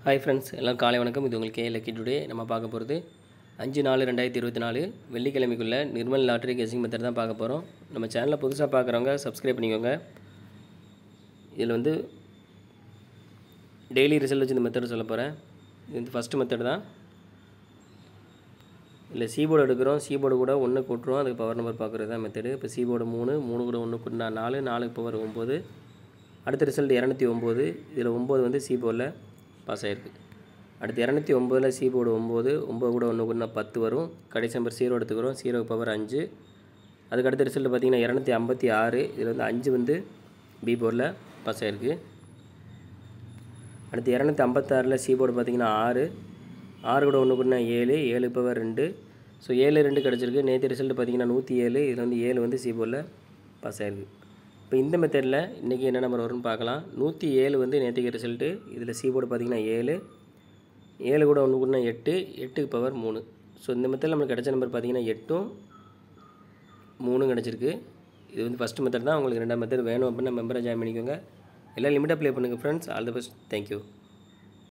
Hi friends, எல்லாம் காலை வணக்கம். இது உங்களுக்கு லக்கி டுடே. நம்ம பார்க்க போகிறது 5/4/2024 வெள்ளிக்கிழமைக்குள்ள நிர்மல் லாட்டரி கெஸிங் மெத்தட் தான் பார்க்க போகிறோம். நம்ம சேனலை புதுசாக பார்க்குறவங்க சப்ஸ்கிரைப் பண்ணிக்கோங்க. இதில் வந்து டெய்லி ரிசல்ட் வச்சு இந்த மெத்தட் சொல்ல போகிறேன். இது வந்து ஃபஸ்ட்டு மெத்தட் தான். இல்லை சீபோர்டு எடுக்கிறோம், சீபோர்டு கூட 1 கூட்டுறோம், அதுக்கு பவர் நம்பர் பார்க்குறது தான் மெத்தடு. இப்போ சீபோர்டு 3 கூட 1 கூட்டினா 4, 4க்கு பவர் 9. அடுத்த ரிசல்ட் 209. இதில் 9 வந்து சீபோர்டில் பாஸ் ஆகிருக்கு. அடுத்து 209ல் சீபோர்டு 9 கூட 1 கூட்டினா 10 வரும். கடைசி நம்பர் 0 எடுத்துக்கிறோம், 0க்கு பவர் 5. அதுக்கு அடுத்த ரிசல்ட் பார்த்திங்கன்னா 256. இதில் வந்து 5 வந்து பி போர்டில் பாஸ் ஆகிருக்கு. அடுத்து 256ல் சீபோர்டு பார்த்திங்கன்னா 6 கூட 1 கூட்டினா 7, 7க்கு பவர் 2. ஸோ 7 2 கிடச்சிருக்கு. நேற்று ரிசல்ட் பார்த்திங்கன்னா 107. இதில் வந்து 7 வந்து சீபோர்டில் பாஸ் ஆகிருக்கு. இப்போ இந்த மெத்தடில் இன்றைக்கி என்ன நம்பர் வரும்னு பார்க்கலாம். 107 வந்து நேற்றுக்கு ரிசல்ட்டு. இதில் சீபோர்டு பார்த்திங்கன்னா 7 கூட 1 கூட்டினா 8, 8க்கு பவர் 3. ஸோ இந்த மெத்தடில் நம்மளுக்கு கிடச்ச நம்பர் பார்த்திங்கன்னா 8ம் 3 கிடச்சிருக்கு. இது வந்து ஃபஸ்ட்டு மெத்தட் தான். உங்களுக்கு 2ஆம் மெத்தட் வேணும் அப்படின்னா மெம்பரை ஜாயின் பண்ணிக்கோங்க. எல்லாம் லிமிட்டாக ப்ளே பண்ணுங்கள் friends. All the best. Thank you.